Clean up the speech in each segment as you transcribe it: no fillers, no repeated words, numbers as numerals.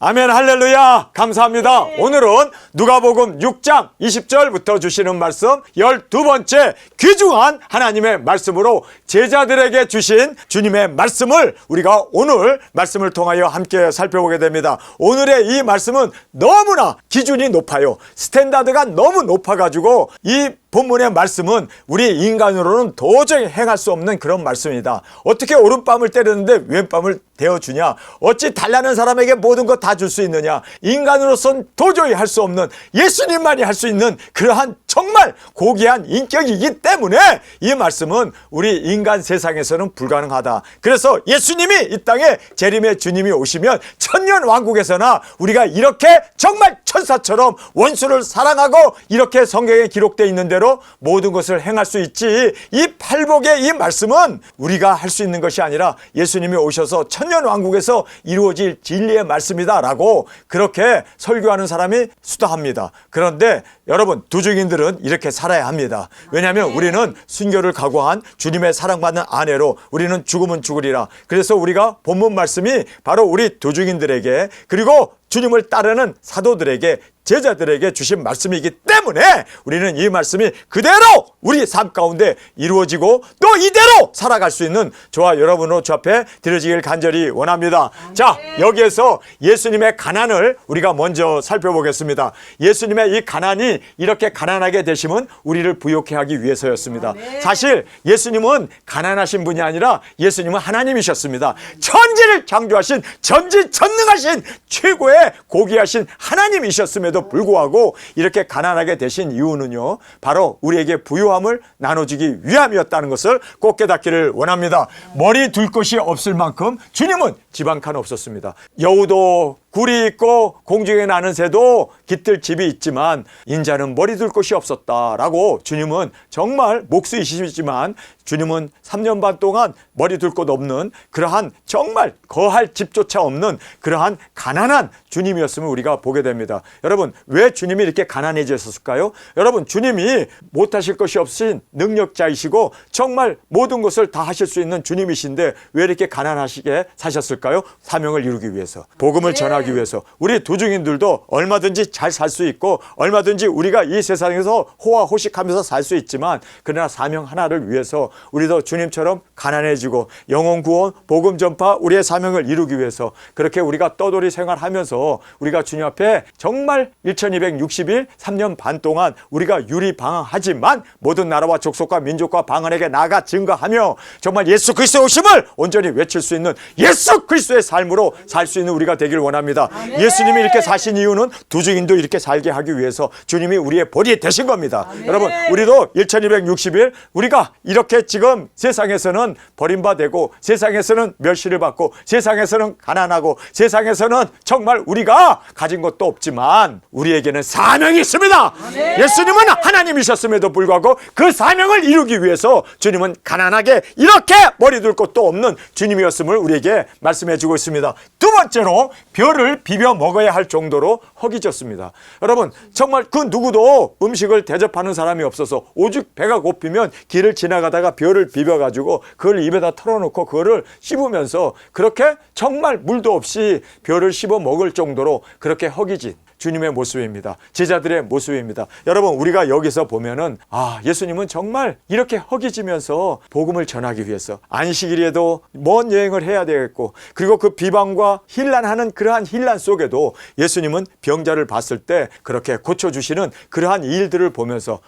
아멘. 할렐루야. 감사합니다. 오늘은 누가복음 6장 20절부터 주시는 말씀 12번째 귀중한 하나님의 말씀으로 제자들에게 주신 주님의 말씀을 우리가 오늘 말씀을 통하여 함께 살펴보게 됩니다. 오늘의 이 말씀은 너무나 기준이 높아요. 스탠다드가 너무 높아가지고 이 본문의 말씀은 우리 인간으로는 도저히 행할 수 없는 그런 말씀이다. 어떻게 오른밤을 때렸는데 왼밤을 대어주냐? 어찌 달라는 사람에게 모든 것 다 줄 수 있느냐? 인간으로선 도저히 할 수 없는, 예수님만이 할 수 있는 그러한 정말 고귀한 인격이기 때문에 이 말씀은 우리 인간 세상에서는 불가능하다. 그래서 예수님이 이 땅에 재림의 주님이 오시면 천년 왕국에서나 우리가 이렇게 정말 천사처럼 원수를 사랑하고 이렇게 성경에 기록되어 있는 대로 모든 것을 행할 수 있지, 이 팔복의 이 말씀은 우리가 할 수 있는 것이 아니라 예수님이 오셔서 천년 왕국에서 이루어질 진리의 말씀이다 라고 그렇게 설교하는 사람이 수다합니다. 그런데 여러분, 두중인들은 이렇게 살아야 합니다. 왜냐하면 우리는 순교를 각오한 주님의 사랑받는 아내로 우리는 죽으면 죽으리라. 그래서 우리가 본문 말씀이 바로 우리 두중인들에게, 그리고 주님을 따르는 사도들에게, 제자들에게 주신 말씀이기 때문에 우리는 이 말씀이 그대로 우리 삶 가운데 이루어지고 또 이대로 살아갈 수 있는 저와 여러분으로 주 앞에 드려지길 간절히 원합니다. 자, 여기에서 예수님의 가난을 우리가 먼저 살펴보겠습니다. 예수님의 이 가난이 이렇게 가난하게 되심은 우리를 부욕해 하기 위해서였습니다. 사실 예수님은 가난하신 분이 아니라 예수님은 하나님이셨습니다. 천지를 창조하신 전지전능하신 최고의 고귀하신 하나님이셨음에도 불구하고 이렇게 가난하게 되신 이유는요, 바로 우리에게 부유함을 나눠주기 위함이었다는 것을 꼭 깨닫기를 원합니다. 머리 둘 곳이 없을 만큼 주님은 집 한 칸 없었습니다. 여우도 굴이 있고 공중에 나는 새도 깃들 집이 있지만 인자는 머리 둘 곳이 없었다라고 주님은 정말 목수이시지만 주님은 3년 반 동안 머리 둘 곳 없는 그러한 정말 거할 집조차 없는 그러한 가난한 주님이었음을 우리가 보게 됩니다. 여러분, 왜 주님이 이렇게 가난해졌을까요? 여러분, 주님이 못하실 것이 없으신 능력자이시고 정말 모든 것을 다 하실 수 있는 주님이신데 왜 이렇게 가난하시게 사셨을까요? 사명을 이루기 위해서, 복음을 전하기 위해서. 우리 두중인들도 얼마든지 잘 살 수 있고 얼마든지 우리가 이 세상에서 호화호식하면서 살 수 있지만 그러나 사명 하나를 위해서 우리도 주님처럼 가난해지고 영혼 구원, 복음 전파, 우리의 사명을 이루기 위해서 그렇게 우리가 떠돌이 생활하면서 우리가 주님 앞에 정말 1260일 3년 반 동안 우리가 유리방황하지만 모든 나라와 족속과 민족과 방언에게 나아가 증거하며 정말 예수 그리스도의 오심을 온전히 외칠 수 있는 예수 그리스도의 삶으로 살 수 있는 우리가 되길 원합니다. 아멘. 예수님이 이렇게 사신 이유는 두중인도 이렇게 살게 하기 위해서 주님이 우리의 본이 되신 겁니다. 아멘. 여러분, 우리도 1260일 우리가 이렇게 지금 세상에서는 버림받고 세상에서는 멸시를 받고 세상에서는 가난하고 세상에서는 정말 우리가 가진 것도 없지만 우리에게는 사명이 있습니다. 아멘. 예수님은 하나님이셨음에도 불구하고 그 사명을 이루기 위해서 주님은 가난하게 이렇게 머리 둘 곳도 없는 주님이었음을 우리에게 말씀해 주고 있습니다. 두 번째로 벼를 비벼 먹어야 할 정도로 허기졌습니다. 여러분, 정말 그 누구도 음식을 대접하는 사람이 없어서 오죽 배가 고프면 길을 지나가다가 벼를 비벼가지고 그걸 입에다 털어놓고 그거를 씹으면서 그렇게 정말 물도 없이 벼를 씹어 먹을 정도로 그렇게 허기진 주님의 모습입니다. 제자들의 모습입니다. 여러분, 우리가 여기서 보면은 예수님은 정말 이렇게 허기지면서 복음을 전하기 위해서 안식일에도 먼 여행을 해야 되겠고 그리고 그 비방과 힐난하는 그러한 힐난 속에도 예수님은 병자를 봤을 때 그렇게 고쳐주시는 그러한 일들을 보면서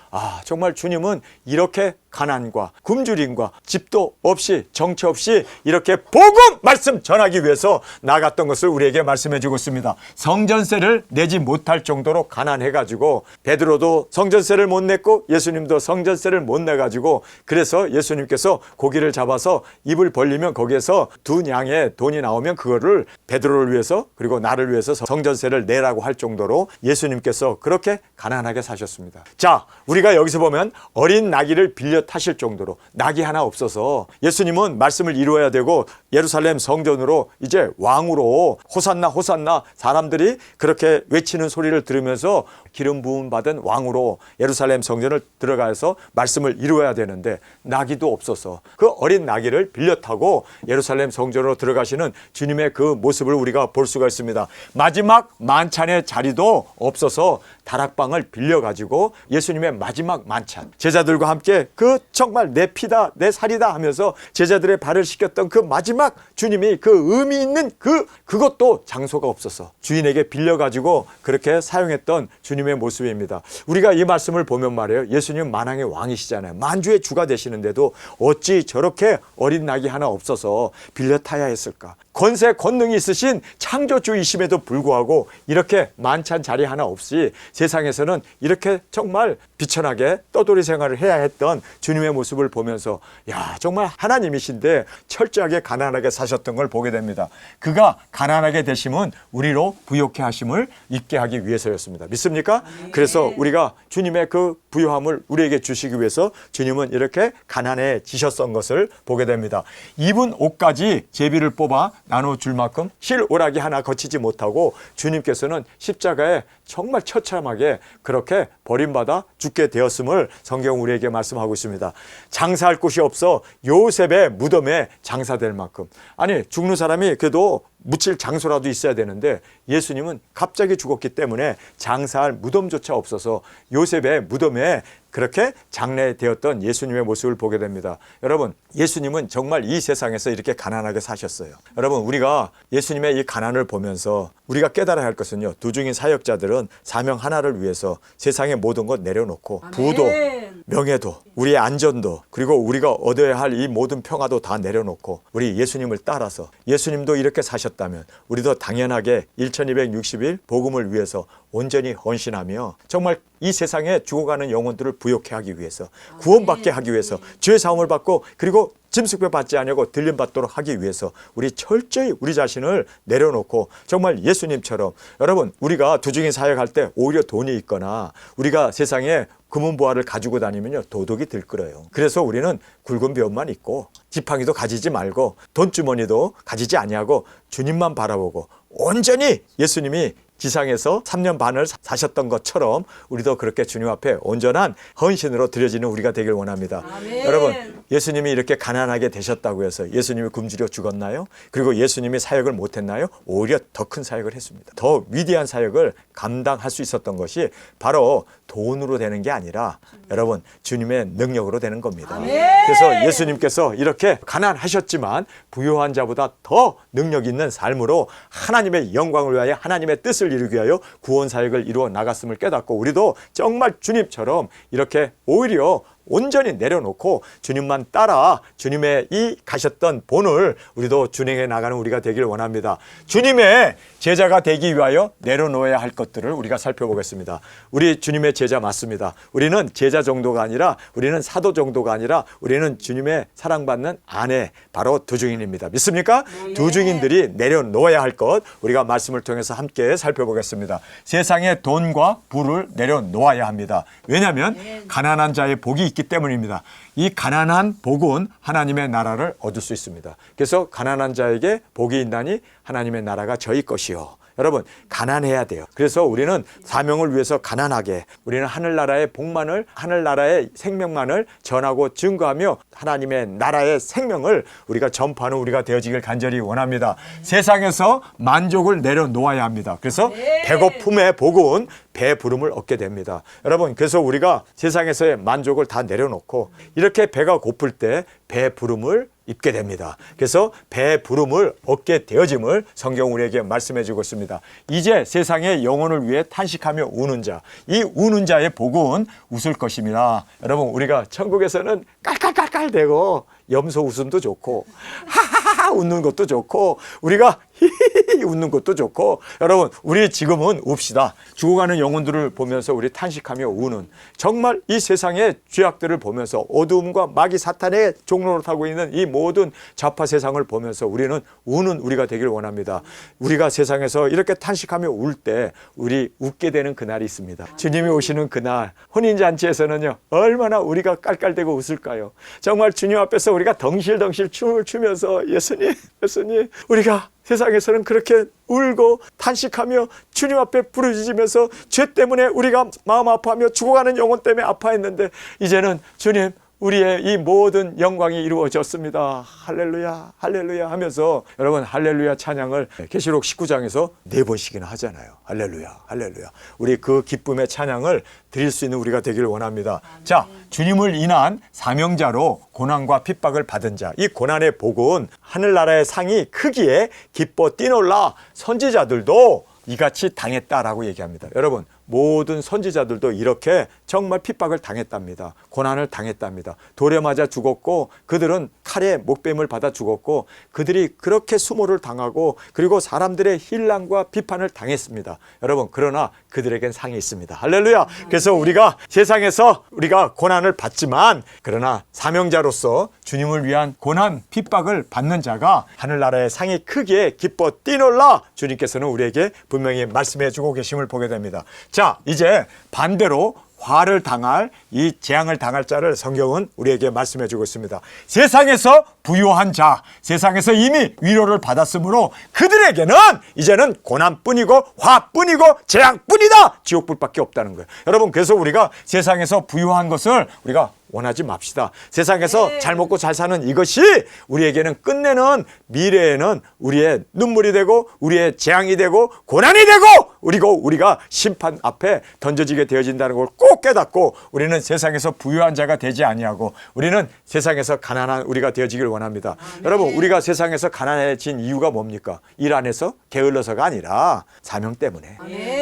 정말 주님은 이렇게 가난과 굶주림과 집도 없이 정처 없이 이렇게 복음 말씀 전하기 위해서 나갔던 것을 우리에게 말씀해 주고 있습니다. 성전세를 내지 못할 정도로 가난해가지고 베드로도 성전세를 못 냈고 예수님도 성전세를 못 내가지고 그래서 예수님께서 고기를 잡아서 입을 벌리면 거기에서 두 냥의 돈이 나오면 그거를 베드로를 위해서 그리고 나를 위해서 성전세를 내라고 할 정도로 예수님께서 그렇게 가난하게 사셨습니다. 자, 우리가 여기서 보면 어린 나귀를 빌려 타실 정도로 낙이 하나 없어서 예수님은 말씀을 이루어야 되고 예루살렘 성전으로 이제 왕으로 호산나 호산나 사람들이 그렇게 외치는 소리를 들으면서 기름 부음 받은 왕으로 예루살렘 성전을 들어가서 말씀을 이루어야 되는데 나귀도 없어서 그 어린 나귀를 빌려 타고 예루살렘 성전으로 들어가시는 주님의 그 모습을 우리가 볼 수가 있습니다. 있습니다. 마지막 만찬의 자리도 없어서 다락방을 빌려가지고 예수님의 마지막 만찬, 제자들과 함께 그 정말 내 피다 내 살이다 하면서 제자들의 발을 씻겼던 그 마지막 주님이 그 의미 있는 그것도 장소가 없어서 주인에게 빌려가지고 그렇게 사용했던 주님의 모습입니다. 우리가 이 말씀을 보면 말이에요, 예수님 만왕의 왕이시잖아요. 만주의 주가 되시는데도 어찌 저렇게 어린 낙이 하나 없어서 빌려 타야 했을까? 권세 권능이 있으신 창조주이심에도 불구하고 이렇게 만찬 자리 하나 없이 세상에서는 이렇게 정말 비천하게 떠돌이 생활을 해야 했던 주님의 모습을 보면서 야, 정말 하나님이신데 철저하게 가난하게 사셨던 걸 보게 됩니다. 그가 가난하게 되심은 우리로 부욕해 하심을 잊게 하기 위해서였습니다. 믿습니까? 그래서 우리가 주님의 그 부요함을 우리에게 주시기 위해서 주님은 이렇게 가난해지셨던 것을 보게 됩니다. 입은 옷까지 제비를 뽑아 나눠줄 만큼 실오라기 하나 거치지 못하고 주님께서는 십자가에 정말 처참하게 그렇게 버림받아 죽게 되었음을 성경 우리에게 말씀하고 있습니다. 장사할 곳이 없어 요셉의 무덤에 장사될 만큼, 아니 죽는 사람이 그래도 묻힐 장소라도 있어야 되는데 예수님은 갑자기 죽었기 때문에 장사할 무덤조차 없어서 요셉의 무덤에 그렇게 장례되었던 예수님의 모습을 보게 됩니다. 여러분, 예수님은 정말 이 세상에서 이렇게 가난하게 사셨어요. 여러분, 우리가 예수님의 이 가난을 보면서 우리가 깨달아야 할 것은요, 도중인 사역자들은 사명 하나를 위해서 세상의 모든 것 내려놓고 부도 명예도 우리의 안전도 그리고 우리가 얻어야 할 이 모든 평화도 다 내려놓고 우리 예수님을 따라서, 예수님도 이렇게 사셨다면 우리도 당연하게 1260일 복음을 위해서 온전히 헌신하며 정말 이 세상에 죽어가는 영혼들을 부욕해 하기 위해서, 구원받게 하기 위해서, 죄 사함을 받고 그리고 짐승배 받지 아니하고 들림 받도록 하기 위해서 우리 철저히 우리 자신을 내려놓고 정말 예수님처럼, 여러분 우리가 두중인 사역할 때 오히려 돈이 있거나 우리가 세상에 금은보화를 가지고 다니면요 도둑이 들끓어요. 그래서 우리는 굵은 배움만 있고 지팡이도 가지지 말고 돈주머니도 가지지 아니하고 주님만 바라보고 온전히 예수님이 지상에서 3년 반을 사셨던 것처럼 우리도 그렇게 주님 앞에 온전한 헌신으로 드려지는 우리가 되길 원합니다. 아멘. 여러분, 예수님이 이렇게 가난하게 되셨다고 해서 예수님이 굶주려 죽었나요? 그리고 예수님이 사역을 못했나요? 오히려 더 큰 사역을 했습니다. 더 위대한 사역을 감당할 수 있었던 것이 바로 돈으로 되는 게 아니라 여러분 주님의 능력으로 되는 겁니다. 아멘. 그래서 예수님께서 이렇게 가난하셨지만 부요한 자보다 더 능력 있는 삶으로 하나님의 영광을 위하여 하나님의 뜻을 이루기 위하여 구원 사역을 이루어 나갔음을 깨닫고 우리도 정말 주님처럼 이렇게 오히려 온전히 내려놓고 주님만 따라 주님의 이 가셨던 본을 우리도 준행해 나가는 우리가 되길 원합니다. 주님의 제자가 되기 위하여 내려놓아야 할 것들을 우리가 살펴보겠습니다. 우리 주님의 제자 맞습니다. 우리는 제자 정도가 아니라, 우리는 사도 정도가 아니라 우리는 주님의 사랑받는 아내, 바로 두중인입니다. 믿습니까? 두중인들이 내려놓아야 할 것 우리가 말씀을 통해서 함께 살펴보겠습니다. 세상의 돈과 부를 내려놓아야 합니다. 왜냐하면 가난한 자의 복이 있기 때문입니다. 이 가난한 복은 하나님의 나라를 얻을 수 있습니다. 그래서 가난한 자에게 복이 있나니 하나님의 나라가 저희 것이요. 여러분, 가난해야 돼요. 그래서 우리는 사명을 위해서 가난하게, 우리는 하늘나라의 복만을, 하늘나라의 생명만을 전하고 증거하며 하나님의 나라의 생명을 우리가 전파하는 우리가 되어지길 간절히 원합니다. 세상에서 만족을 내려놓아야 합니다. 그래서 배고픔의 복은 배부름을 얻게 됩니다. 여러분, 그래서 우리가 세상에서의 만족을 다 내려놓고 이렇게 배가 고플 때 배부름을 입게 됩니다. 그래서 배부름을 얻게 되어짐을 성경 우리에게 말씀해 주고 있습니다. 이제 세상의 영혼을 위해 탄식하며 우는 자, 이 우는 자의 복은 웃을 것입니다. 여러분, 우리가 천국에서는 깔깔깔깔대고 염소 웃음도 좋고 하하하 웃는 것도 좋고 우리가 히히히 웃는 것도 좋고, 여러분 우리 지금은 웁시다. 죽어가는 영혼들을 보면서 우리 탄식하며 우는, 정말 이 세상의 죄악들을 보면서 어두움과 마귀 사탄의 종로를 타고 있는 이 모든 좌파 세상을 보면서 우리는 우는 우리가 되길 원합니다. 우리가 세상에서 이렇게 탄식하며 울 때 우리 웃게 되는 그날이 있습니다. 주님이 오시는 그날 혼인잔치에서는요 얼마나 우리가 깔깔대고 웃을까요? 정말 주님 앞에서 우리가 덩실덩실 춤을 추면서 예수님 우리가 세상에서는 그렇게 울고 탄식하며 주님 앞에 부르짖으면서 죄 때문에 우리가 마음 아파하며 죽어가는 영혼 때문에 아파했는데 이제는 주님 우리의 이 모든 영광이 이루어졌습니다. 할렐루야 할렐루야 하면서 여러분 할렐루야 찬양을 계시록 19장에서 4번씩이나 하잖아요. 할렐루야 할렐루야. 우리 그 기쁨의 찬양을 드릴 수 있는 우리가 되기를 원합니다. 자, 주님을 인한 사명자로 고난과 핍박을 받은 자, 이 고난의 복은 하늘나라의 상이 크기에 기뻐 뛰놀라 선지자들도 이같이 당했다라고 얘기합니다. 여러분, 모든 선지자들도 이렇게 정말 핍박을 당했답니다. 고난을 당했답니다. 돌에 맞아 죽었고 그들은 칼에 목뱀을 받아 죽었고 그들이 그렇게 수모를 당하고 그리고 사람들의 힐난과 비판을 당했습니다. 여러분, 그러나 그들에겐 상이 있습니다. 할렐루야. 그래서 우리가 세상에서 우리가 고난을 받지만 그러나 사명자로서 주님을 위한 고난 핍박을 받는 자가 하늘나라의 상이 크기에 기뻐 뛰놀라 주님께서는 우리에게 분명히 말씀해 주고 계심을 보게 됩니다. 자, 이제 반대로 화를 당할 이 재앙을 당할 자를 성경은 우리에게 말씀해 주고 있습니다. 세상에서 부유한 자, 세상에서 이미 위로를 받았으므로 그들에게는 이제는 고난뿐이고 화뿐이고 재앙뿐이다. 지옥불밖에 없다는 거예요. 여러분, 그래서 우리가 세상에서 부유한 것을 우리가 원하지 맙시다. 세상에서 잘 먹고 잘 사는 이것이 우리에게는 끝내는 미래에는 우리의 눈물이 되고 우리의 재앙이 되고 고난이 되고 그리고 우리가 심판 앞에 던져지게 되어진다는 걸 꼭 깨닫고 우리는 세상에서 부유한 자가 되지 아니하고 우리는 세상에서 가난한 우리가 되어지길 원합니다. 여러분, 우리가 세상에서 가난해진 이유가 뭡니까? 일 안에서 게을러서가 아니라 사명 때문에.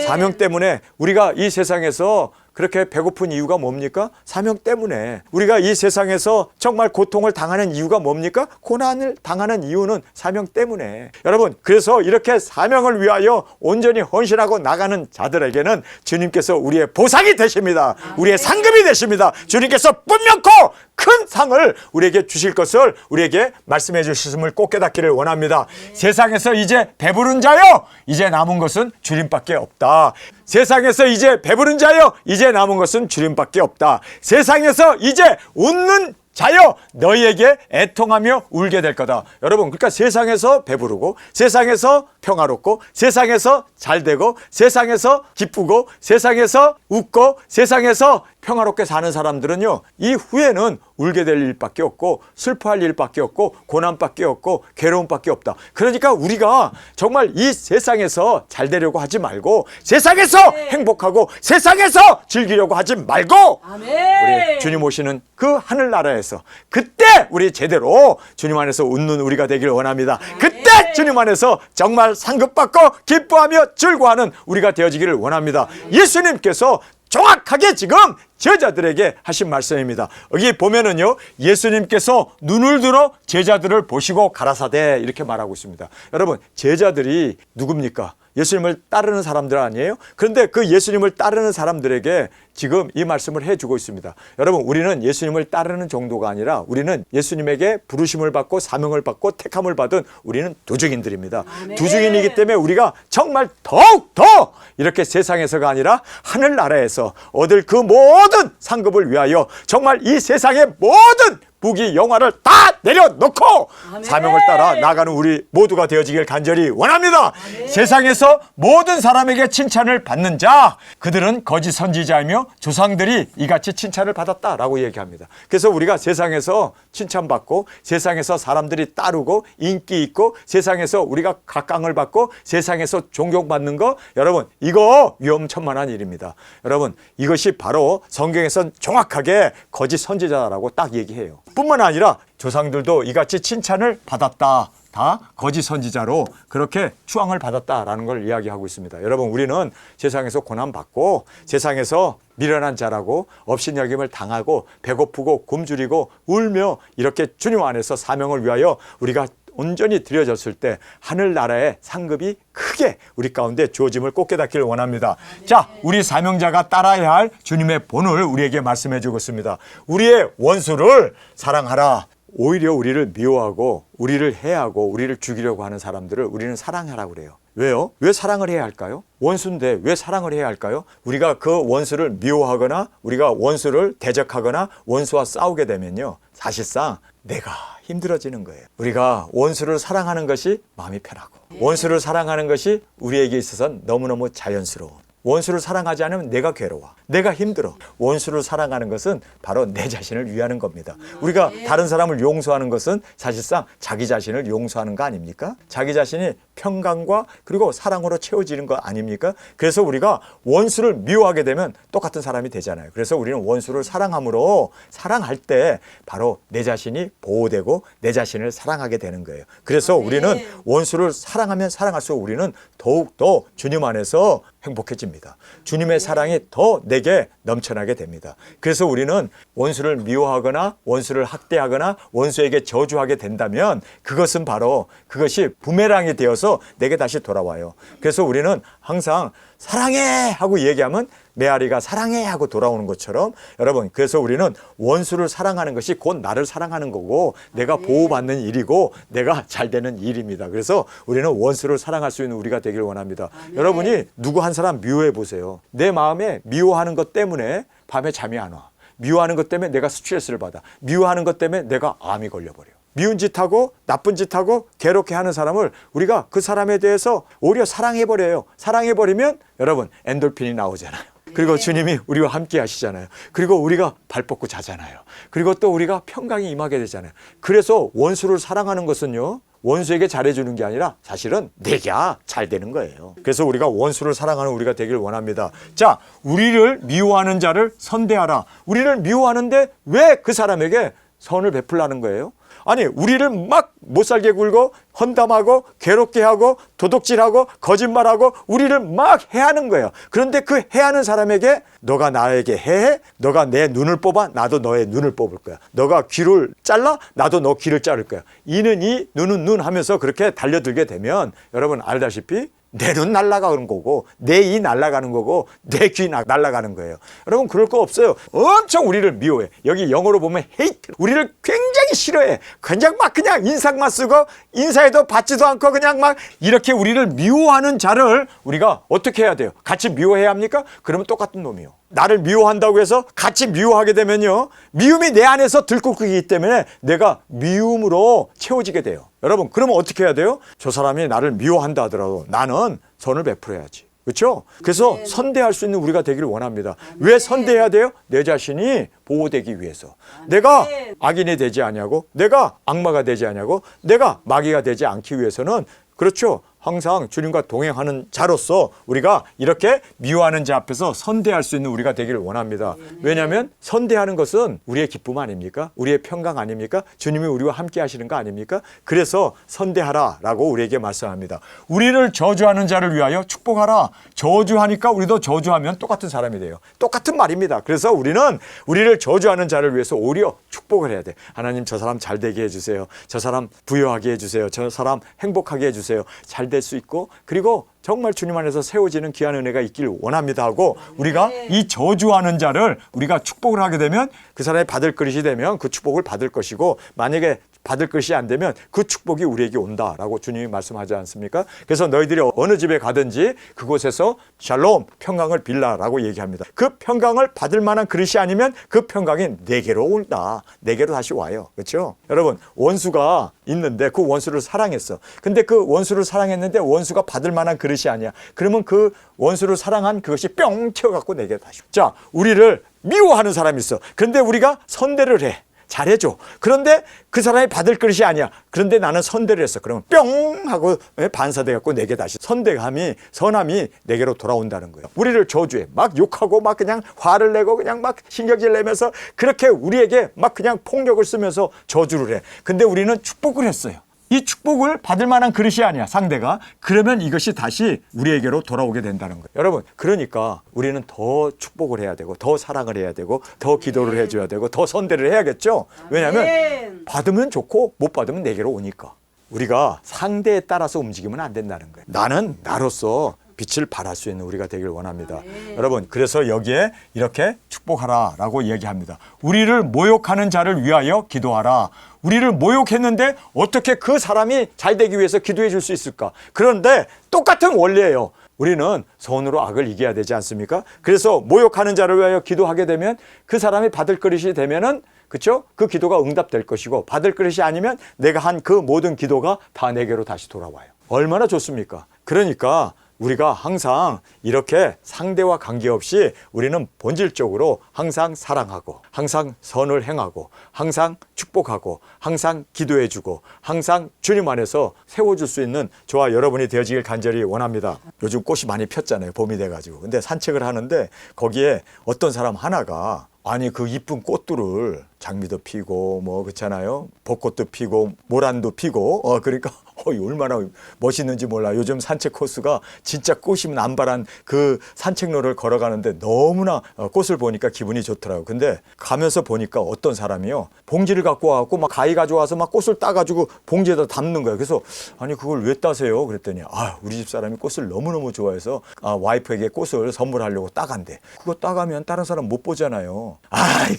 사명 때문에 우리가 이 세상에서 그렇게 배고픈 이유가 뭡니까? 사명 때문에. 우리가 이 세상에서 정말 고통을 당하는 이유가 뭡니까? 고난을 당하는 이유는 사명 때문에. 여러분, 그래서 이렇게 사명을 위하여 온전히 헌신하고 나가는 자들에게는 주님께서 우리의 보상이 되십니다. 우리의 상급이 되십니다. 주님께서 분명코 큰 상을 우리에게 주실 것을 우리에게 말씀해 주셨음을 꼭 깨닫기를 원합니다. 세상에서 이제 배부른 자여, 이제 남은 것은 주님밖에 없다. 세상에서 이제 배부른 자여, 이제 남은 것은 주님밖에 없다. 세상에서 이제 웃는 자여, 너희에게 애통하며 울게 될 거다. 여러분, 그러니까 세상에서 배부르고 세상에서 평화롭고 세상에서 잘되고 세상에서 기쁘고 세상에서 웃고 세상에서 평화롭게 사는 사람들은요, 이후에는 울게 될 일밖에 없고 슬퍼할 일밖에 없고 고난밖에 없고 괴로움밖에 없다. 그러니까 우리가 정말 이 세상에서 잘 되려고 하지 말고 세상에서 행복하고 세상에서 즐기려고 하지 말고 우리 주님 오시는 그 하늘나라에서 그때 우리 제대로 주님 안에서 웃는 우리가 되길 원합니다. 그때 주님 안에서 정말 상급받고 기뻐하며 즐거워하는 우리가 되어지기를 원합니다. 예수님께서 정확하게 지금 제자들에게 하신 말씀입니다. 여기 보면은요, 예수님께서 눈을 들어 제자들을 보시고 가라사대 이렇게 말하고 있습니다. 여러분, 제자들이 누굽니까? 예수님을 따르는 사람들 아니에요? 그런데 그 예수님을 따르는 사람들에게 지금 이 말씀을 해주고 있습니다. 여러분, 우리는 예수님을 따르는 정도가 아니라 우리는 예수님에게 부르심을 받고 사명을 받고 택함을 받은 우리는 도중인들입니다. 도중인이기 때문에 우리가 정말 더욱더 이렇게 세상에서가 아니라 하늘나라에서 얻을 그 모든 상급을 위하여 정말 이 세상의 모든 부귀 영화를 다 내려놓고 사명을 따라 나가는 우리 모두가 되어지길 간절히 원합니다. 세상에서 모든 사람에게 칭찬을 받는 자, 그들은 거짓 선지자이며 조상들이 이같이 칭찬을 받았다라고 얘기합니다. 그래서 우리가 세상에서 칭찬받고 세상에서 사람들이 따르고 인기 있고 세상에서 우리가 각광을 받고 세상에서 존경받는 거, 여러분, 이거 위험천만한 일입니다. 여러분, 이것이 바로 성경에선 정확하게 거짓 선지자라고 딱 얘기해요. 뿐만 아니라 조상들도 이같이 칭찬을 받았다. 다 거짓 선지자로 그렇게 추앙을 받았다라는 걸 이야기하고 있습니다. 여러분, 우리는 세상에서 고난받고 세상에서 미련한 자라고 업신여김을 당하고 배고프고 굶주리고 울며 이렇게 주님 안에서 사명을 위하여 우리가 온전히 드려졌을 때 하늘나라의 상급이 크게 우리 가운데 주어짐을 꼭 깨닫기를 원합니다. 자, 우리 사명자가 따라야 할 주님의 본을 우리에게 말씀해 주고 있습니다. 우리의 원수를 사랑하라. 오히려 우리를 미워하고 우리를 해하고 우리를 죽이려고 하는 사람들을 우리는 사랑하라고 그래요. 왜요? 왜 사랑을 해야 할까요? 원수인데 왜 사랑을 해야 할까요? 우리가 그 원수를 미워하거나 우리가 원수를 대적하거나 원수와 싸우게 되면요, 사실상 내가 힘들어지는 거예요. 우리가 원수를 사랑하는 것이 마음이 편하고 원수를 사랑하는 것이 우리에게 있어서는 너무너무 자연스러운, 원수를 사랑하지 않으면 내가 괴로워. 내가 힘들어. 원수를 사랑하는 것은 바로 내 자신을 위하는 겁니다. 우리가 다른 사람을 용서하는 것은 사실상 자기 자신을 용서하는 거 아닙니까? 자기 자신이 평강과 그리고 사랑으로 채워지는 거 아닙니까? 그래서 우리가 원수를 미워하게 되면 똑같은 사람이 되잖아요. 그래서 우리는 원수를 사랑함으로 사랑할 때 바로 내 자신이 보호되고 내 자신을 사랑하게 되는 거예요. 그래서 우리는 원수를 사랑하면 사랑할수록 우리는 더욱더 주님 안에서 행복해집니다. 주님의 사랑이 더 내게 넘쳐나게 됩니다. 그래서 우리는 원수를 미워하거나 원수를 학대하거나 원수에게 저주하게 된다면 그것은 바로 그것이 부메랑이 되어서 내게 다시 돌아와요. 그래서 우리는 항상 사랑해 하고 얘기하면 메아리가 사랑해 하고 돌아오는 것처럼 여러분, 그래서 우리는 원수를 사랑하는 것이 곧 나를 사랑하는 거고 내가 보호받는 일이고 내가 잘 되는 일입니다. 그래서 우리는 원수를 사랑할 수 있는 우리가 되길 원합니다. 여러분이 누구 한 사람 미워해 보세요. 내 마음에 미워하는 것 때문에 밤에 잠이 안 와. 미워하는 것 때문에 내가 스트레스를 받아. 미워하는 것 때문에 내가 암이 걸려버려. 미운 짓하고 나쁜 짓하고 괴롭게 하는 사람을 우리가 그 사람에 대해서 오히려 사랑해버려요. 사랑해버리면 여러분 엔돌핀이 나오잖아요. 그리고 주님이 우리와 함께 하시잖아요. 그리고 우리가 발 뻗고 자잖아요. 그리고 또 우리가 평강이 임하게 되잖아요. 그래서 원수를 사랑하는 것은요, 원수에게 잘해주는 게 아니라 사실은 내가 잘 되는 거예요. 그래서 우리가 원수를 사랑하는 우리가 되길 원합니다. 자, 우리를 미워하는 자를 선대하라. 우리를 미워하는데 왜 그 사람에게 선을 베풀라는 거예요? 아니, 우리를 막 못살게 굴고 헌담하고 괴롭게 하고 도둑질하고 거짓말하고 우리를 막 해하는 거예요. 그런데 그 해하는 사람에게 너가 나에게 해해? 너가 내 눈을 뽑아? 나도 너의 눈을 뽑을 거야. 너가 귀를 잘라? 나도 너 귀를 자를 거야. 이는 이, 눈은 눈 하면서 그렇게 달려들게 되면 여러분 알다시피 내 눈 날아가는 거고 내 이 날아가는 거고 내 귀 날아가는 거예요. 여러분 그럴 거 없어요. 엄청 우리를 미워해. 여기 영어로 보면 hate. 우리를 굉장히 싫어해. 그냥 인상만 쓰고 인사에도 받지도 않고 그냥 막 이렇게 우리를 미워하는 자를 우리가 어떻게 해야 돼요? 같이 미워해야 합니까? 그러면 똑같은 놈이요. 나를 미워한다고 해서 같이 미워하게 되면요, 미움이 내 안에서 들끓기 때문에 내가 미움으로 채워지게 돼요. 여러분 그러면 어떻게 해야 돼요? 저 사람이 나를 미워한다 하더라도 나는 선을 베풀어야지. 그렇죠? 그래서 선대할 수 있는 우리가 되기를 원합니다. 왜 선대해야 돼요? 내 자신이 보호되기 위해서. 내가 악인이 되지 아니하고 내가 악마가 되지 아니하고 내가 마귀가 되지 않기 위해서는, 그렇죠, 항상 주님과 동행하는 자로서 우리가 이렇게 미워하는 자 앞에서 선대할 수 있는 우리가 되기를 원합니다. 왜냐하면 선대하는 것은 우리의 기쁨 아닙니까? 우리의 평강 아닙니까? 주님이 우리와 함께 하시는 거 아닙니까? 그래서 선대하라라고 우리에게 말씀합니다. 우리를 저주하는 자를 위하여 축복하라. 저주하니까 우리도 저주하면 똑같은 사람이 돼요. 똑같은 말입니다. 그래서 우리는 우리를 저주하는 자를 위해서 오히려 축복을 해야 돼. 하나님 저 사람 잘 되게 해주세요. 저 사람 부여하게 해주세요. 저 사람 행복하게 해주세요. 잘 될 수 있고 그리고 정말 주님 안에서 세워지는 귀한 은혜가 있길 원합니다 하고 우리가 이 저주하는 자를 우리가 축복을 하게 되면 그 사람이 받을 그릇이 되면 그 축복을 받을 것이고 만약에 받을 것이 안 되면 그 축복이 우리에게 온다라고 주님이 말씀하지 않습니까? 그래서 너희들이 어느 집에 가든지 그곳에서 샬롬, 평강을 빌라라고 얘기합니다. 그 평강을 받을 만한 그릇이 아니면 그 평강이 내게로 온다. 내게로 다시 와요. 그렇죠? 여러분 원수가 있는데 그 원수를 사랑했어. 근데 그 원수를 사랑했는데 원수가 받을 만한 그릇이 아니야. 그러면 그 원수를 사랑한 그것이 뿅 튀어갖고 내게 다시. 자, 우리를 미워하는 사람이 있어. 그런데 우리가 선대를 해. 잘해줘. 그런데 그 사람이 받을 그릇이 아니야. 그런데 나는 선대를 했어. 그러면 뿅 하고 반사돼갖고 내게 다시 선대감이, 선함이 내게로 돌아온다는 거예요. 우리를 저주해. 막 욕하고 막 그냥 화를 내고 그냥 막 신경질 내면서 그렇게 우리에게 막 그냥 폭력을 쓰면서 저주를 해. 근데 우리는 축복을 했어요. 이 축복을 받을 만한 그릇이 아니야, 상대가. 그러면 이것이 다시 우리에게로 돌아오게 된다는 거예요. 여러분, 그러니까 우리는 더 축복을 해야 되고 더 사랑을 해야 되고 더 기도를 해줘야 되고 더 선대를 해야겠죠. 왜냐하면 받으면 좋고 못 받으면 내게로 오니까. 우리가 상대에 따라서 움직이면 안 된다는 거예요. 나는 나로서 빛을 발할 수 있는 우리가 되길 원합니다. 여러분, 그래서 여기에 이렇게 축복하라라고 얘기합니다. 우리를 모욕하는 자를 위하여 기도하라. 우리를 모욕했는데 어떻게 그 사람이 잘 되기 위해서 기도해 줄 수 있을까? 그런데 똑같은 원리예요. 우리는 선으로 악을 이겨야 되지 않습니까? 그래서 모욕하는 자를 위하여 기도하게 되면 그 사람이 받을 그릇이 되면은, 그렇죠? 그 기도가 응답될 것이고 받을 그릇이 아니면 내가 한 그 모든 기도가 다 내게로 다시 돌아와요. 얼마나 좋습니까? 그러니까 우리가 항상 이렇게 상대와 관계없이 우리는 본질적으로 항상 사랑하고 항상 선을 행하고 항상 축복하고 항상 기도해주고 항상 주님 안에서 세워줄 수 있는 저와 여러분이 되어지길 간절히 원합니다. 요즘 꽃이 많이 폈잖아요. 봄이 돼가지고. 근데 산책을 하는데 거기에 어떤 사람 하나가 아니 그 이쁜 꽃들을 장미도 피고 뭐 그렇잖아요. 벚꽃도 피고 모란도 피고 그러니까 얼마나 멋있는지 몰라. 요즘 산책 코스가 진짜 꽃이 남발한 그 산책로를 걸어가는데 너무나 꽃을 보니까 기분이 좋더라고요. 근데 가면서 보니까 어떤 사람이요. 봉지를 갖고 와갖고 막 가위 가져와서 막 꽃을 따가지고 봉지에다 담는 거예요. 그래서 아니 그걸 왜 따세요? 그랬더니 우리 집 사람이 꽃을 너무너무 좋아해서 와이프에게 꽃을 선물하려고 따간대. 그거 따가면 다른 사람 못 보잖아요.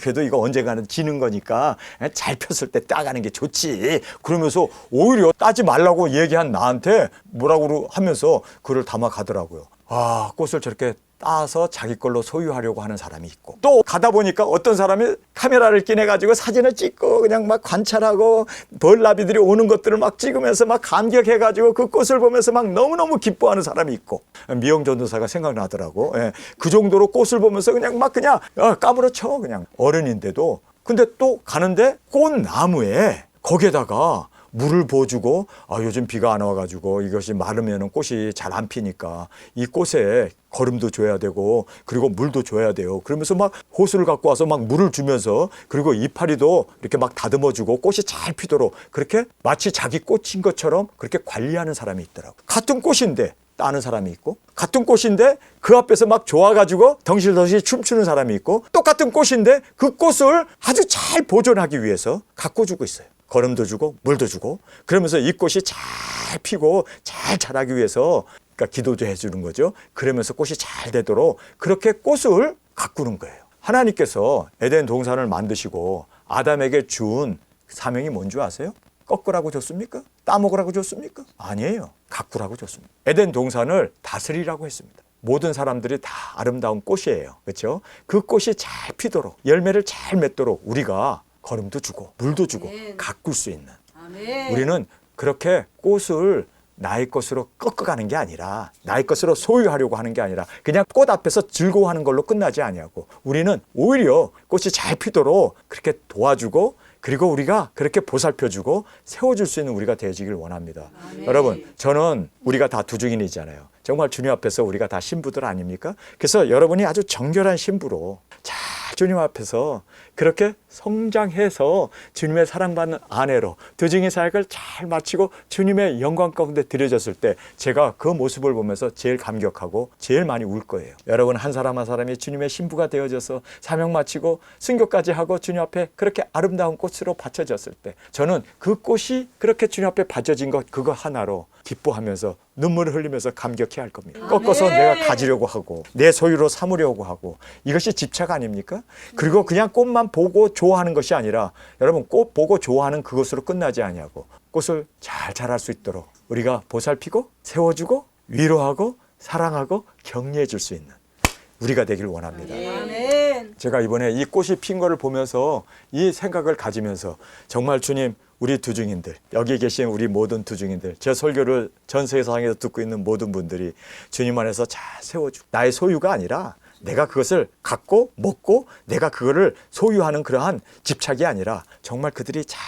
그래도 이거 언젠가는 지는 거니까 잘 폈을 때 따가는 게 좋지. 그러면서 오히려 따지 말라고 얘기한 나한테 뭐라고 하면서 그를 담아 가더라고요. 꽃을 저렇게 따서 자기 걸로 소유하려고 하는 사람이 있고 또 가다 보니까 어떤 사람이 카메라를 끼내가지고 사진을 찍고 그냥 막 관찰하고 벌나비들이 오는 것들을 막 찍으면서 막 감격해가지고 그 꽃을 보면서 막 너무너무 기뻐하는 사람이 있고 미영 전도사가 생각나더라고. 그 정도로 꽃을 보면서 그냥 까무러쳐 그냥 어른인데도 근데 또 가는데 꽃나무에 거기에다가 물을 부어주고 요즘 비가 안 와가지고 이것이 마르면 꽃이 잘 안 피니까 이 꽃에 거름도 줘야 되고 그리고 물도 줘야 돼요. 그러면서 막 호수를 갖고 와서 막 물을 주면서 그리고 이파리도 이렇게 막 다듬어주고 꽃이 잘 피도록 그렇게 마치 자기 꽃인 것처럼 그렇게 관리하는 사람이 있더라고. 같은 꽃인데 따는 사람이 있고 같은 꽃인데 그 앞에서 막 좋아가지고 덩실덩실 춤추는 사람이 있고 똑같은 꽃인데 그 꽃을 아주 잘 보존하기 위해서 가꿔주고 있어요. 거름도 주고 물도 주고 그러면서 이 꽃이 잘 피고 잘 자라기 위해서 그러니까 기도도 해주는 거죠. 그러면서 꽃이 잘 되도록 그렇게 꽃을 가꾸는 거예요. 하나님께서 에덴 동산을 만드시고 아담에게 준 사명이 뭔지 아세요? 꺾으라고 줬습니까? 따먹으라고 줬습니까? 아니에요. 가꾸라고 줬습니다. 에덴 동산을 다스리라고 했습니다. 모든 사람들이 다 아름다운 꽃이에요. 그렇죠? 그 꽃이 잘 피도록 열매를 잘 맺도록 우리가 거름도 주고 물도 주고 아멘. 가꿀 수 있는 아멘. 우리는 그렇게 꽃을 나의 것으로 꺾어가는 게 아니라 나의 것으로 소유하려고 하는 게 아니라 그냥 꽃 앞에서 즐거워하는 걸로 끝나지 아니하고 우리는 오히려 꽃이 잘 피도록 그렇게 도와주고 그리고 우리가 그렇게 보살펴주고 세워줄 수 있는 우리가 되어지길 원합니다. 아멘. 여러분 저는 우리가 다 두중인이잖아요. 정말 주님 앞에서 우리가 다 신부들 아닙니까? 그래서 여러분이 아주 정결한 신부로 잘 주님 앞에서 그렇게 성장해서 주님의 사랑받는 아내로 두중인 사역을 잘 마치고 주님의 영광 가운데 드려졌을 때 제가 그 모습을 보면서 제일 감격하고 제일 많이 울 거예요. 여러분 한 사람 한 사람이 주님의 신부가 되어져서 사명 마치고 순교까지 하고 주님 앞에 그렇게 아름다운 꽃으로 바쳐졌을 때 저는 그 꽃이 그렇게 주님 앞에 바쳐진 것 그거 하나로 기뻐하면서 눈물을 흘리면서 감격해 할 겁니다. 꺾어서 내가 가지려고 하고 내 소유로 삼으려고 하고 이것이 집착 아닙니까? 그리고 그냥 꽃만 보고 좋아하는 것이 아니라 여러분 꽃 보고 좋아하는 그것으로 끝나지 아니하고 꽃을 잘 자랄 수 있도록 우리가 보살피고 세워주고 위로하고 사랑하고 격려해 줄 수 있는 우리가 되길 원합니다. 아멘. 제가 이번에 이 꽃이 핀 거를 보면서 이 생각을 가지면서 정말 주님 우리 두중인들 여기 계신 우리 모든 두중인들 제 설교를 전 세상에서 듣고 있는 모든 분들이 주님 안에서 잘 세워주고 나의 소유가 아니라 내가 그것을 갖고 먹고 내가 그거를 소유하는 그러한 집착이 아니라 정말 그들이 잘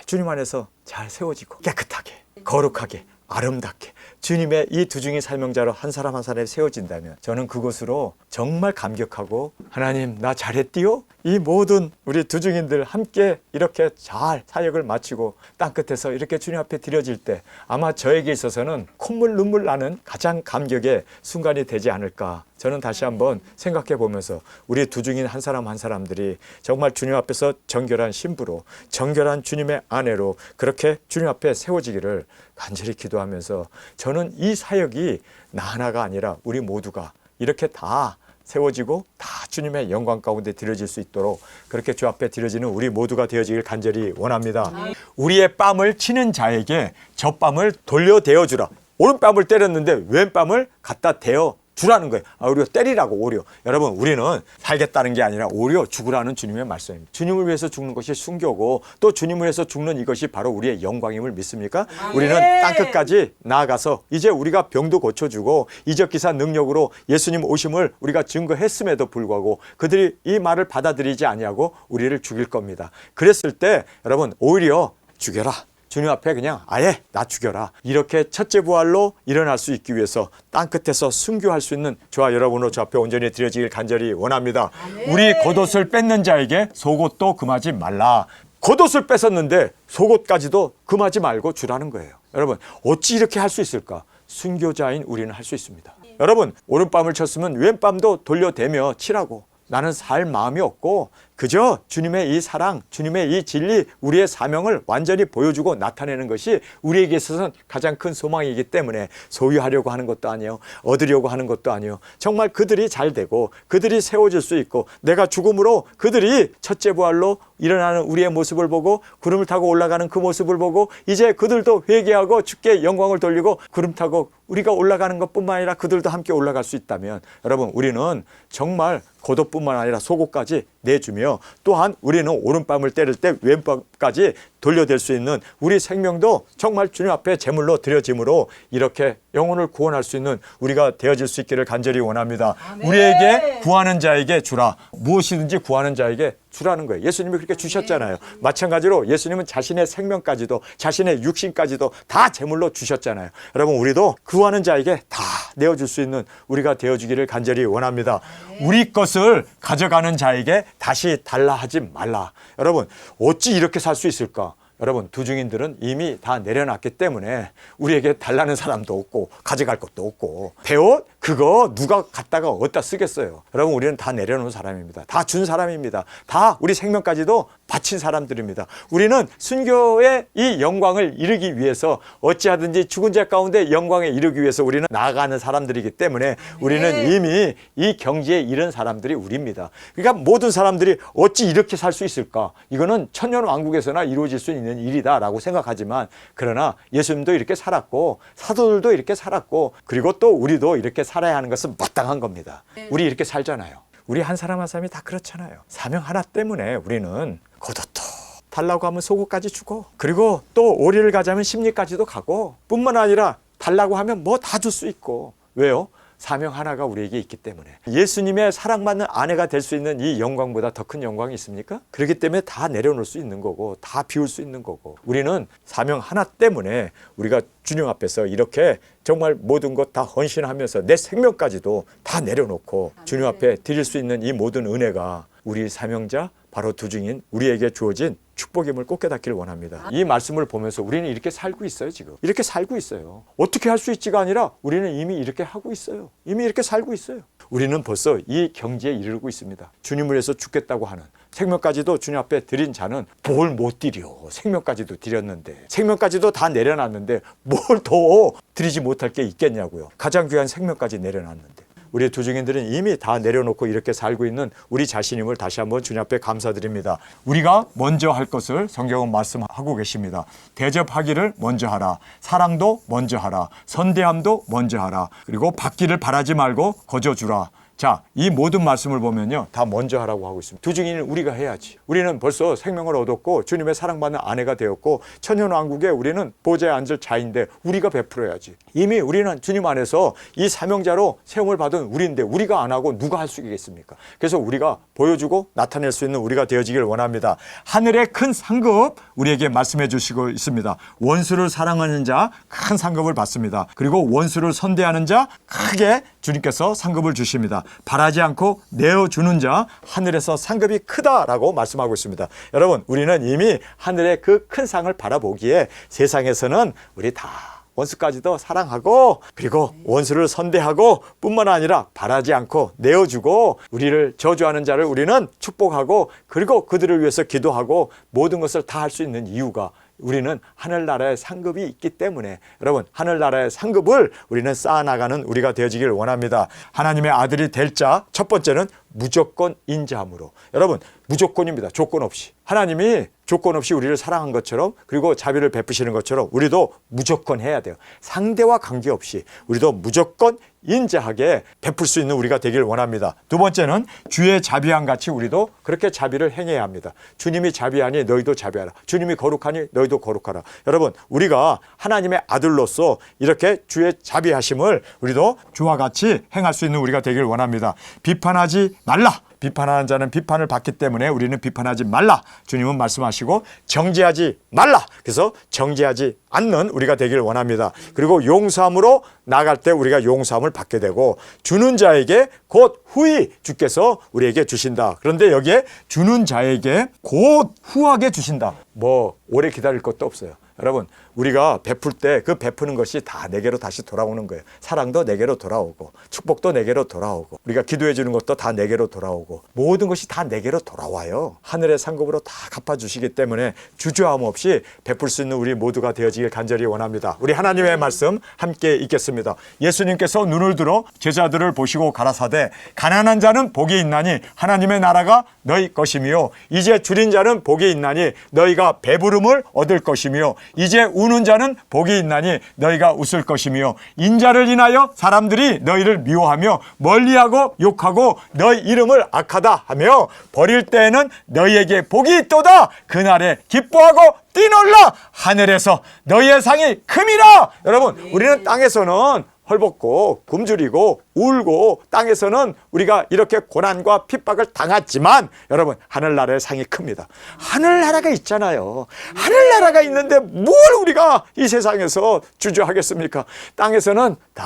주님 안에서 잘 세워지고 깨끗하게 거룩하게 아름답게 주님의 이 두중인 사명자로 한 사람 한 사람이 세워진다면 저는 그것으로 정말 감격하고 하나님 나 잘했디요? 이 모든 우리 두중인들 함께 이렇게 잘 사역을 마치고 땅끝에서 이렇게 주님 앞에 드려질 때 아마 저에게 있어서는 콧물 눈물 나는 가장 감격의 순간이 되지 않을까 저는 다시 한번 생각해 보면서 우리 두중인 한 사람 한 사람들이 정말 주님 앞에서 정결한 신부로 정결한 주님의 아내로 그렇게 주님 앞에 세워지기를 간절히 기도하면서 저는 이 사역이 나 하나가 아니라 우리 모두가 이렇게 다 세워지고 다 주님의 영광 가운데 드려질 수 있도록 그렇게 주 앞에 드려지는 우리 모두가 되어지길 간절히 원합니다. 우리의 뺨을 치는 자에게 저 뺨을 돌려 대어주라. 오른뺨을 때렸는데 왼뺨을 갖다 대어 주라는 거예요. 오히려 때리라고, 오히려. 여러분, 우리는 살겠다는 게 아니라 오히려 죽으라는 주님의 말씀입니다. 주님을 위해서 죽는 것이 순교고 또 주님을 위해서 죽는 이것이 바로 우리의 영광임을 믿습니까? 우리는 땅끝까지 나아가서 이제 우리가 병도 고쳐주고 이적기사 능력으로 예수님 오심을 우리가 증거했음에도 불구하고 그들이 이 말을 받아들이지 아니하고 우리를 죽일 겁니다. 그랬을 때 여러분, 오히려 죽여라. 주님 앞에 그냥 아예 나 죽여라. 이렇게 첫째 부활로 일어날 수 있기 위해서 땅끝에서 순교할 수 있는 저와 여러분으로 저 앞에 온전히 드려지길 간절히 원합니다. 우리 겉옷을 뺏는 자에게 속옷도 금하지 말라. 겉옷을 뺏었는데 속옷까지도 금하지 말고 주라는 거예요. 여러분, 어찌 이렇게 할 수 있을까? 순교자인 우리는 할 수 있습니다. 여러분, 오른밤을 쳤으면 왼밤도 돌려대며 치라고. 나는 살 마음이 없고 그저 주님의 이 사랑, 주님의 이 진리, 우리의 사명을 완전히 보여주고 나타내는 것이 우리에게 있어서는 가장 큰 소망이기 때문에 소유하려고 하는 것도 아니에요. 얻으려고 하는 것도 아니에요. 정말 그들이 잘 되고 그들이 세워질 수 있고 내가 죽음으로 그들이 첫째 부활로 일어나는 우리의 모습을 보고 구름을 타고 올라가는 그 모습을 보고 이제 그들도 회개하고 주께 영광을 돌리고 구름 타고 우리가 올라가는 것뿐만 아니라 그들도 함께 올라갈 수 있다면 여러분, 우리는 정말 겉옷뿐만 아니라 속옷까지 내주며 또한 우리는 오른밤을 때릴 때 왼밤까지 돌려댈 수 있는 우리 생명도 정말 주님 앞에 제물로 드려짐으로 이렇게 영혼을 구원할 수 있는 우리가 되어질 수 있기를 간절히 원합니다. 아멘. 우리에게 구하는 자에게 주라. 무엇이든지 구하는 자에게 주라는 거예요. 예수님이 그렇게 주셨잖아요. 마찬가지로 예수님은 자신의 생명까지도 자신의 육신까지도 다 제물로 주셨잖아요. 여러분, 우리도 구하는 자에게 다 내어줄 수 있는 우리가 되어주기를 간절히 원합니다. 우리 것을 가져가는 자에게 다시 달라 하지 말라. 여러분, 어찌 이렇게 살 수 있을까? 여러분, 두 증인들은 이미 다 내려놨기 때문에 우리에게 달라는 사람도 없고 가져갈 것도 없고 배옷 그거 누가 갖다가 어디다 쓰겠어요. 여러분, 우리는 다 내려놓은 사람입니다. 다 준 사람입니다. 다 우리 생명까지도 바친 사람들입니다. 우리는 순교의 이 영광을 이루기 위해서 어찌하든지 죽은 자 가운데 영광에 이르기 위해서 우리는 나아가는 사람들이기 때문에 우리는 이미 이 경지에 이른 사람들이 우리입니다. 그러니까 모든 사람들이 어찌 이렇게 살 수 있을까? 이거는 천년왕국에서나 이루어질 수 있는 일이다라고 생각하지만 그러나 예수님도 이렇게 살았고 사도들도 이렇게 살았고 그리고 또 우리도 이렇게 살아야 하는 것은 마땅한 겁니다. 우리 이렇게 살잖아요. 우리 한 사람 한 사람이 다 그렇잖아요. 사명 하나 때문에 우리는 겉옷도 달라고 하면 속옷까지 주고 그리고 또 오리를 가자면 심리까지도 가고 뿐만 아니라 달라고 하면 뭐 다 줄 수 있고. 왜요? 사명 하나가 우리에게 있기 때문에. 예수님의 사랑받는 아내가 될 수 있는 이 영광보다 더 큰 영광이 있습니까? 그렇기 때문에 다 내려놓을 수 있는 거고 다 비울 수 있는 거고 우리는 사명 하나 때문에 우리가 주님 앞에서 이렇게 정말 모든 것 다 헌신하면서 내 생명까지도 다 내려놓고 주님 앞에 드릴 수 있는 이 모든 은혜가 우리 사명자 바로 두 증인 우리에게 주어진 축복임을 꼭 깨닫기를 원합니다. 이 말씀을 보면서 우리는 이렇게 살고 있어요. 지금 이렇게 살고 있어요. 어떻게 할 수 있지가 아니라 우리는 이미 이렇게 하고 있어요. 이미 이렇게 살고 있어요. 우리는 벌써 이 경지에 이르고 있습니다. 주님을 위해서 죽겠다고 하는 생명까지도 주님 앞에 드린 자는 뭘 못 드려. 생명까지도 드렸는데 생명까지도 다 내려놨는데 뭘 더 드리지 못할 게 있겠냐고요. 가장 귀한 생명까지 내려놨는데 우리 두 증인들은 이미 다 내려놓고 이렇게 살고 있는 우리 자신임을 다시 한번 주님 앞에 감사드립니다. 우리가 먼저 할 것을 성경은 말씀하고 계십니다. 대접하기를 먼저 하라. 사랑도 먼저 하라. 선대함도 먼저 하라. 그리고 받기를 바라지 말고 거저 주라. 자, 이 모든 말씀을 보면요, 다 먼저 하라고 하고 있습니다. 두 증인은 우리가 해야지. 우리는 벌써 생명을 얻었고 주님의 사랑받는 아내가 되었고 천년왕국에 우리는 보좌에 앉을 자인데 우리가 베풀어야지. 이미 우리는 주님 안에서 이 사명자로 세움을 받은 우리인데 우리가 안 하고 누가 할 수 있겠습니까? 그래서 우리가 보여주고 나타낼 수 있는 우리가 되어지길 원합니다. 하늘의 큰 상급 우리에게 말씀해 주시고 있습니다. 원수를 사랑하는 자 큰 상급을 받습니다. 그리고 원수를 선대하는 자 크게 주님께서 상급을 주십니다. 바라지 않고 내어주는 자 하늘에서 상급이 크다라고 말씀하고 있습니다. 여러분, 우리는 이미 하늘의 그 큰 상을 바라보기에 세상에서는 우리 다 원수까지도 사랑하고 그리고 원수를 선대하고 뿐만 아니라 바라지 않고 내어주고 우리를 저주하는 자를 우리는 축복하고 그리고 그들을 위해서 기도하고 모든 것을 다 할 수 있는 이유가 우리는 하늘나라의 상급이 있기 때문에 여러분 하늘나라의 상급을 우리는 쌓아나가는 우리가 되어지길 원합니다. 하나님의 아들이 될 자 첫 번째는 무조건 인자함으로. 여러분 무조건입니다. 조건 없이. 하나님이 조건 없이 우리를 사랑한 것처럼, 그리고 자비를 베푸시는 것처럼 우리도 무조건 해야 돼요. 상대와 관계없이 우리도 무조건 인자하게 베풀 수 있는 우리가 되길 원합니다. 두 번째는 주의 자비함 같이 우리도 그렇게 자비를 행해야 합니다. 주님이 자비하니 너희도 자비하라. 주님이 거룩하니 너희도 거룩하라. 여러분, 우리가 하나님의 아들로서 이렇게 주의 자비하심을 우리도 주와 같이 행할 수 있는 우리가 되길 원합니다. 비판하지 말라. 비판하는 자는 비판을 받기 때문에 우리는 비판하지 말라. 주님은 말씀하시고 정죄하지 말라. 그래서 정죄하지 않는 우리가 되길 원합니다. 그리고 용서함으로 나갈 때 우리가 용서함을 받게 되고, 주는 자에게 곧 후히 주께서 우리에게 주신다. 그런데 여기에 주는 자에게 곧 후하게 주신다. 뭐 오래 기다릴 것도 없어요. 여러분, 우리가 베풀 때 그 베푸는 것이 다 내게로 다시 돌아오는 거예요. 사랑도 내게로 돌아오고, 축복도 내게로 돌아오고, 우리가 기도해 주는 것도 다 내게로 돌아오고, 모든 것이 다 내게로 돌아와요. 하늘의 상급으로 다 갚아주시기 때문에 주저함 없이 베풀 수 있는 우리 모두가 되어지길 간절히 원합니다. 우리 하나님의 말씀 함께 읽겠습니다. 예수님께서 눈을 들어 제자들을 보시고 가라사대, 가난한 자는 복이 있나니 하나님의 나라가 너희 것이며, 이제 줄인 자는 복이 있나니 너희가 배부름을 얻을 것이며, 이제 우는 자는 복이 있나니 너희가 웃을 것이며, 인자를 인하여 사람들이 너희를 미워하며 멀리하고 욕하고 너희 이름을 악하다 하며 버릴 때에는 너희에게 복이 있도다. 그날에 기뻐하고 뛰놀라. 하늘에서 너희의 상이 큼이라. 여러분, 우리는 땅에서는 헐벗고 굶주리고 울고 땅에서는 우리가 이렇게 고난과 핍박을 당했지만, 여러분, 하늘나라의 상이 큽니다. 하늘나라가 있잖아요. 하늘나라가 있는데 뭘 우리가 이 세상에서 주저하겠습니까? 땅에서는 다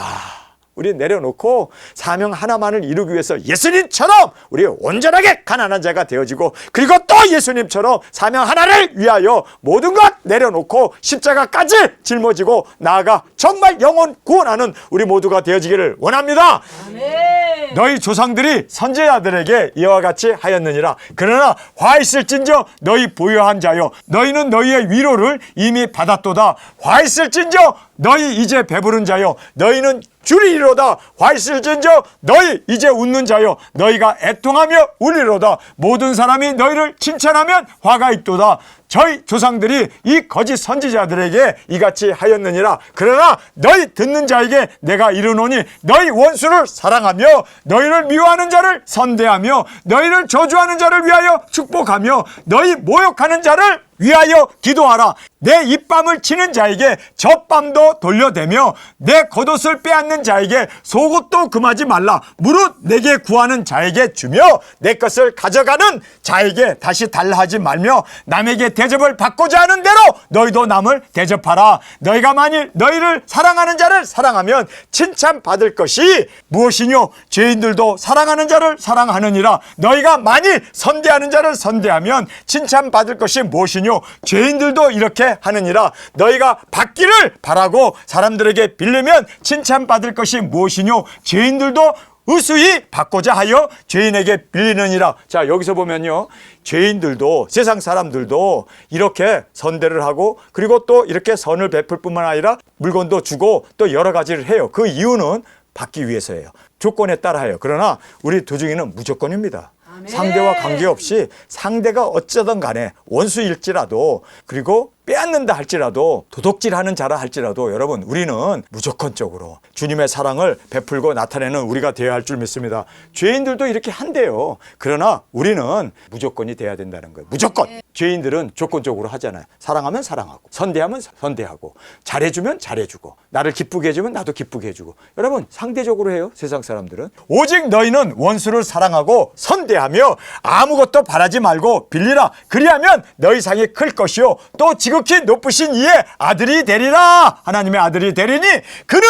우리 내려놓고 사명 하나만을 이루기 위해서 예수님처럼 우리 온전하게 가난한 자가 되어지고, 그리고 또 예수님처럼 사명 하나를 위하여 모든 것 내려놓고 십자가까지 짊어지고 나아가 정말 영혼 구원하는 우리 모두가 되어지기를 원합니다. 아멘. 너희 조상들이 선지자들에게 이와 같이 하였느니라. 그러나 화 있을진저 너희 부유한 자여, 너희는 너희의 위로를 이미 받았도다. 화 있을진저 너희 이제 배부른 자여, 너희는 주리로다. 화 있을진저 너희 이제 웃는 자여, 너희가 애통하며 울리로다. 모든 사람이 너희를 칭찬하면 화가 있도다. 저희 조상들이 이 거짓 선지자들에게 이같이 하였느니라. 그러나 너희 듣는 자에게 내가 이르노니, 너희 원수를 사랑하며 너희를 미워하는 자를 선대하며 너희를 저주하는 자를 위하여 축복하며 너희 모욕하는 자를 위하여 기도하라. 내 입밤을 치는 자에게 젖밤도 돌려대며 내 겉옷을 빼앗는 자에게 속옷도 금하지 말라. 무릇 내게 구하는 자에게 주며 내 것을 가져가는 자에게 다시 달라 하지 말며, 남에게 대접을 받고자 하는 대로 너희도 남을 대접하라. 너희가 만일 너희를 사랑하는 자를 사랑하면 칭찬받을 것이 무엇이뇨? 죄인들도 사랑하는 자를 사랑하느니라. 너희가 만일 선대하는 자를 선대하면 칭찬받을 것이 무엇이뇨? 죄인들도 이렇게 하느니라. 너희가 받기를 바라고 사람들에게 빌리면 칭찬받을 것이 무엇이뇨? 죄인들도 의수히 받고자 하여 죄인에게 빌리느니라. 자, 여기서 보면요, 죄인들도, 세상 사람들도 이렇게 선대를 하고, 그리고 또 이렇게 선을 베풀 뿐만 아니라 물건도 주고 또 여러 가지를 해요. 그 이유는 받기 위해서예요. 조건에 따라 해요. 그러나 우리 도중에는 무조건입니다. 상대와 관계없이 상대가 어쩌든 간에 원수일지라도, 그리고 빼앗는다 할지라도, 도둑질하는 자라 할지라도, 여러분, 우리는 무조건적으로 주님의 사랑을 베풀고 나타내는 우리가 되어야 할 줄 믿습니다. 죄인들도 이렇게 한대요. 그러나 우리는 무조건이 돼야 된다는 거예요. 무조건. 죄인들은 조건적으로 하잖아요. 사랑하면 사랑하고, 선대하면 선대하고, 잘해주면 잘해주고, 나를 기쁘게 해주면 나도 기쁘게 해주고. 여러분, 상대적으로 해요, 세상 사람들은. 오직 너희는 원수를 사랑하고 선대하며 아무것도 바라지 말고 빌리라. 그리하면 너희 상이 클 것이요 또 지극히 높으신 이의 아들이 되리라. 하나님의 아들이 되리니 그는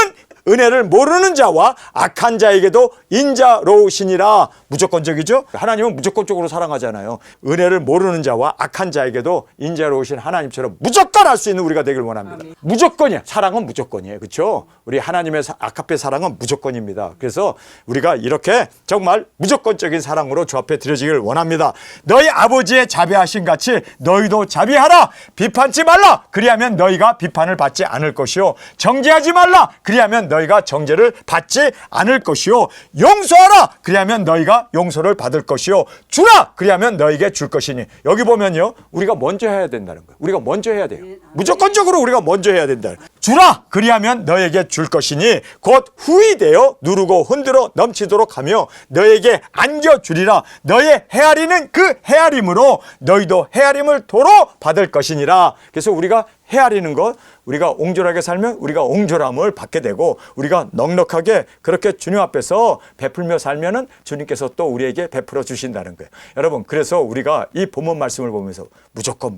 은혜를 모르는 자와 악한 자에게도 인자로우시니라. 무조건적이죠? 하나님은 무조건적으로 사랑하잖아요. 은혜를 모르는 자와 악한 자에게도 인자로우신 하나님처럼 무조건 할 수 있는 우리가 되길 원합니다. 아멘. 무조건이야. 사랑은 무조건이에요. 그렇죠? 우리 하나님의 아카페 사랑은 무조건입니다. 그래서 우리가 이렇게 정말 무조건적인 사랑으로 주 앞에 드려지길 원합니다. 너희 아버지의 자비하신 같이 너희도 자비하라. 비판치 말라. 그리하면 너희가 비판을 받지 않을 것이요 정죄하지 말라. 그리하면 너희가 정죄를 받지 않을 것이요 용서하라 그리하면 너희가 용서를 받을 것이요 주라 그리하면 너희에게 줄 것이니. 여기 보면요 우리가 먼저 해야 된다는 거예요. 우리가 먼저 해야 돼요. 무조건적으로 우리가 먼저 해야 된다. 주라 그리하면 너희에게 줄 것이니 곧 후히 되어 누르고 흔들어 넘치도록 하며 너희에게 안겨주리라. 너희의 헤아리는 그 헤아림으로 너희도 헤아림을 도로 받을 것이니라. 그래서 우리가 헤아리는 것, 우리가 옹졸하게 살면 우리가 옹졸함을 받게 되고 우리가 넉넉하게 그렇게 주님 앞에서 베풀며 살면은 주님께서 또 우리에게 베풀어 주신다는 거예요. 여러분 그래서 우리가 이 본문 말씀을 보면서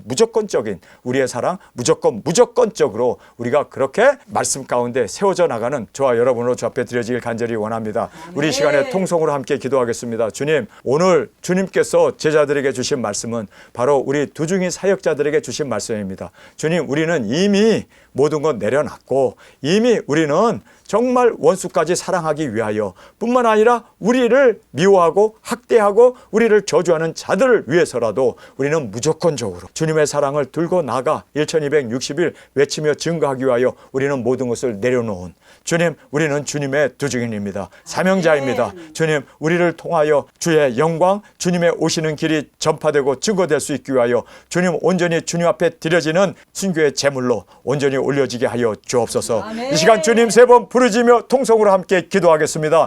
무조건적인 우리의 사랑 무조건적으로 우리가 그렇게 말씀 가운데 세워져 나가는 저와 여러분으로 주 앞에 드려지길 간절히 원합니다. 우리 시간에 통성으로 함께 기도하겠습니다. 주님 오늘 주님께서 제자들에게 주신 말씀은 바로 우리 두중인 사역자들에게 주신 말씀입니다. 주님 우리는 이미 모든 것 내려놨고 이미 우리는 정말 원수까지 사랑하기 위하여 뿐만 아니라 우리를 미워하고 학대하고 우리를 저주하는 자들을 위해서라도 우리는 무조건적으로 주님의 사랑을 들고 나가 1260일 외치며 증거하기 위하여 우리는 모든 것을 내려놓은 주님 우리는 주님의 두중인입니다. 사명자입니다. 주님 우리를 통하여 주의 영광 주님의 오시는 길이 전파되고 증거될 수 있기 위하여 주님 온전히 주님 앞에 드려지는 순교의 제물로 온전히 올려지게 하여 주옵소서. 이 시간 주님 세 번 부르짖으며 통성으로 함께 기도하겠습니다.